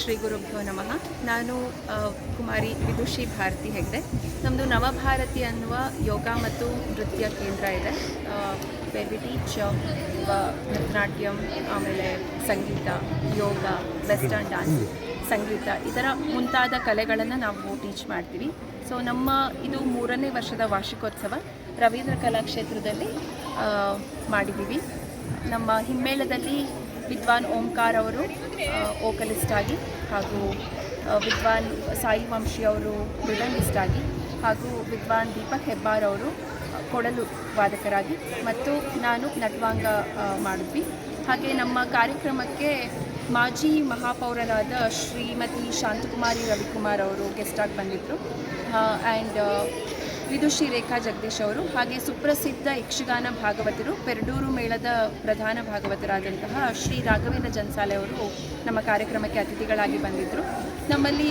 ಶ್ರೀ ಗುರುಭ್ಯೋ ನಮಃ. ನಾನು ಕುಮಾರಿ ವಿದುಷಿ ಭಾರತಿ ಹೆಗ್ಡೆ. ನಮ್ಮದು ನವಭಾರತಿ ಅನ್ನುವ ಯೋಗ ಮತ್ತು ನೃತ್ಯ ಕೇಂದ್ರ ಇದೆ. ವೇರ್ ವಿ ಟೀಚ್ ಭರತನಾಟ್ಯಂ, ಆಮೇಲೆ ಸಂಗೀತ, ಯೋಗ, ವೆಸ್ಟರ್ನ್ ಡ್ಯಾನ್ಸ್, ಸಂಗೀತ, ಈ ಥರ ಮುಂತಾದ ಕಲೆಗಳನ್ನು ನಾವು ಟೀಚ್ ಮಾಡ್ತೀವಿ. ಸೊ ನಮ್ಮ ಇದು 3ನೇ ವರ್ಷದ ವಾರ್ಷಿಕೋತ್ಸವ ರವೀಂದ್ರ ಕಲಾಕ್ಷೇತ್ರದಲ್ಲಿ ಮಾಡಿದ್ದೀವಿ. ನಮ್ಮ ಹಿಮ್ಮೇಳದಲ್ಲಿ ವಿದ್ವಾನ್ ಓಂಕಾರ ಅವರು ವೋಕಲಿಸ್ಟ್ ಆಗಿ, ಹಾಗೂ ವಿದ್ವಾನ್ ಸಾಯಿ ವಂಶಿ ಅವರು ಮೃದಂಗಿಸ್ಟ್ ಆಗಿ, ಹಾಗೂ ವಿದ್ವಾನ್ ದೀಪಕ್ ಹೆಬ್ಬಾರ್ ಅವರು ಕೊಡಲು ವಾದಕರಾಗಿ, ಮತ್ತು ನಾನು ನಟ್ವಾಂಗ ಮಾಡಿದ್ವಿ. ಹಾಗೆ ನಮ್ಮ ಕಾರ್ಯಕ್ರಮಕ್ಕೆ ಮಾಜಿ ಮಹಾಪೌರರಾದ ಶ್ರೀಮತಿ ಶಾಂತಕುಮಾರಿ ರವಿಕುಮಾರ್ ಅವರು ಗೆಸ್ಟಾಗಿ ಬಂದಿದ್ದರು. ಆ್ಯಂಡ್ ವಿದುಷಿ ರೇಖಾ ಜಗದೀಶ್ ಅವರು, ಹಾಗೆ ಸುಪ್ರಸಿದ್ಧ ಯಕ್ಷಗಾನ ಭಾಗವತರು, ಪೆರಡೂರು ಮೇಳದ ಪ್ರಧಾನ ಭಾಗವತರಾದಂತಹ ಶ್ರೀ ರಾಘವೇಂದ್ರ ಜನ್ಸಾಲೆ ಅವರು ನಮ್ಮ ಕಾರ್ಯಕ್ರಮಕ್ಕೆ ಅತಿಥಿಗಳಾಗಿ ಬಂದಿದ್ದರು. ನಮ್ಮಲ್ಲಿ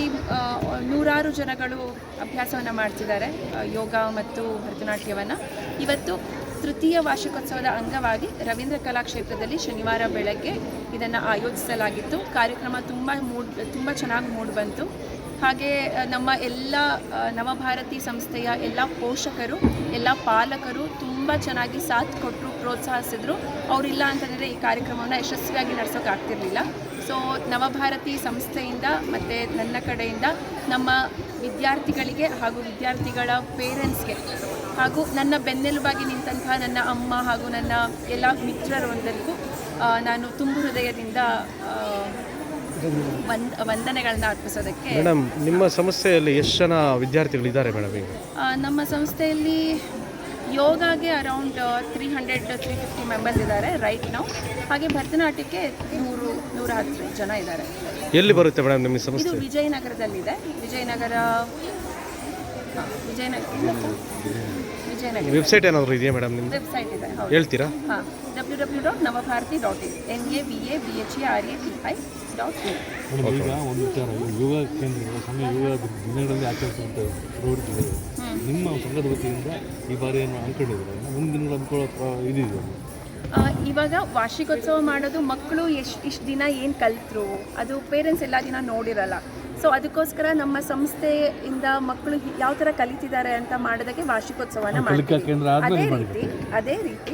100 ಜನಗಳು ಅಭ್ಯಾಸವನ್ನು ಮಾಡ್ತಿದ್ದಾರೆ ಯೋಗ ಮತ್ತು ಭರತನಾಟ್ಯವನ್ನು. ಇವತ್ತು ತೃತೀಯ ವಾರ್ಷಿಕೋತ್ಸವದ ಅಂಗವಾಗಿ ರವೀಂದ್ರ ಕಲಾಕ್ಷೇತ್ರದಲ್ಲಿ ಶನಿವಾರ ಬೆಳಗ್ಗೆ ಇದನ್ನು ಆಯೋಜಿಸಲಾಗಿತ್ತು. ಕಾರ್ಯಕ್ರಮ ತುಂಬ ಚೆನ್ನಾಗಿ ಮೂಡಿ ಬಂತು. ಹಾಗೆ ನಮ್ಮ ಎಲ್ಲ ನವಭಾರತಿ ಸಂಸ್ಥೆಯ ಎಲ್ಲ ಪೋಷಕರು, ಎಲ್ಲ ಪಾಲಕರು ತುಂಬ ಚೆನ್ನಾಗಿ ಸಾಥ್ ಕೊಟ್ಟರು, ಪ್ರೋತ್ಸಾಹಿಸಿದ್ರು. ಅವರಿಲ್ಲ ಅಂತಂದರೆ ಈ ಕಾರ್ಯಕ್ರಮವನ್ನು ಯಶಸ್ವಿಯಾಗಿ ನಡೆಸೋಕ್ಕಾಗ್ತಿರ್ಲಿಲ್ಲ. ಸೊ ನವಭಾರತಿ ಸಂಸ್ಥೆಯಿಂದ ಮತ್ತು ನನ್ನ ಕಡೆಯಿಂದ ನಮ್ಮ ವಿದ್ಯಾರ್ಥಿಗಳಿಗೆ ಹಾಗೂ ವಿದ್ಯಾರ್ಥಿಗಳ ಪೇರೆಂಟ್ಸ್ಗೆ, ಹಾಗೂ ನನ್ನ ಬೆನ್ನೆಲುಬಾಗಿ ನಿಂತಹ ನನ್ನ ಅಮ್ಮ ಹಾಗೂ ನನ್ನ ಎಲ್ಲ ಮಿತ್ರರೊಂದರಿಗೂ ನಾನು ತುಂಬು ಹೃದಯದಿಂದ ವಂದನೆಗಳನ್ನ ಅರ್ಪಿಸೋದಕ್ಕೆ. ಮೇಡಮ್, ನಿಮ್ಮ ಸಂಸ್ಥೆಯಲ್ಲಿ ಎಷ್ಟು ಜನ ವಿದ್ಯಾರ್ಥಿಗಳಿದ್ದಾರೆ ಮೇಡಮ್? ಈಗ ನಮ್ಮ ಸಂಸ್ಥೆಯಲ್ಲಿ ಯೋಗಾಗೆ ಅರೌಂಡ್ 300-350 ಮೆಂಬರ್ಸ್ ಇದ್ದಾರೆ ರೈಟ್ ನಾವು. ಹಾಗೆ ಭರತನಾಟ್ಯಕ್ಕೆ 100-110 ಜನ ಇದ್ದಾರೆ. ಎಲ್ಲಿ ಬರುತ್ತೆ ಮೇಡಮ್ ನಿಮ್ಮ ಸಂಸ್ಥೆ? ಇದು ವಿಜಯನಗರದಲ್ಲಿದೆ. ವಿಜಯನಗರ ವೆಬ್ಸೈಟ್ ಏನಾದರೂ ಇದೆಯಾ ಮೇಡಮ್? ನಿಮ್ಮ ವೆಬ್ಸೈಟ್ ಇದೆ, ಹೇಳ್ತೀರಾ? ಹಾಂ, www.navabharati.in NAVABHARATI.in. ಈಗ ಒಂದು ವಿಚಾರ, ಯೋಗ ಕೇಂದ್ರಗಳು ಸಂಘ ಯೋಗ ದಿನಗಳಲ್ಲಿ ಆಚರಿಸುವಂಥ ಪ್ರವೃತ್ತಿಗಳು ನಿಮ್ಮ ಸಂಘದ ವತಿಯಿಂದ ಈ ಬಾರಿ ಏನು ಅಂದ್ಕೊಂಡಿದ್ದಾರೆ? ಮುಂದಿನ ದಿನಗಳು ಅಂದ್ಕೊಳ್ಳೋ ಇದಿದೆ. ಇವಾಗ ವಾರ್ಷಿಕೋತ್ಸವ ಮಾಡೋದು ಮಕ್ಕಳು ಇಷ್ಟು ದಿನ ಏನು ಕಲಿತರು ಅದು ಪೇರೆಂಟ್ಸ್ ಎಲ್ಲ ದಿನ ನೋಡಿರಲ್ಲ. ಸೊ ಅದಕ್ಕೋಸ್ಕರ ನಮ್ಮ ಸಂಸ್ಥೆಯಿಂದ ಮಕ್ಕಳು ಯಾವ ಥರ ಕಲಿತಿದ್ದಾರೆ ಅಂತ ಮಾಡೋದಕ್ಕೆ ವಾರ್ಷಿಕೋತ್ಸವನ ಮಾಡ್ತೀವಿ. ಅದೇ ರೀತಿ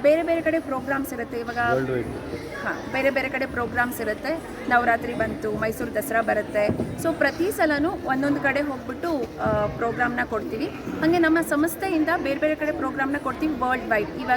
ಬೇರೆ ಬೇರೆ ಕಡೆ ಪ್ರೋಗ್ರಾಮ್ಸ್ ಇರುತ್ತೆ. ಇವಾಗ ಬೇರೆ ಬೇರೆ ಕಡೆ ಪ್ರೋಗ್ರಾಮ್ಸ್ ಇರುತ್ತೆ. ನವರಾತ್ರಿ ಬಂತು, ಮೈಸೂರು ದಸರಾ ಬರುತ್ತೆ. ಸೊ ಪ್ರತಿ ಸಲನೂ ಒಂದೊಂದು ಕಡೆ ಹೋಗ್ಬಿಟ್ಟು ಪ್ರೋಗ್ರಾಮ್ನ ಕೊಡ್ತೀವಿ. ಹಾಗೆ ನಮ್ಮ ಸಂಸ್ಥೆಯಿಂದ ಬೇರೆ ಬೇರೆ ಕಡೆ ಪ್ರೋಗ್ರಾಮ್ನ ಕೊಡ್ತೀವಿ ವರ್ಲ್ಡ್ ವೈಡ್. ಇವಾಗ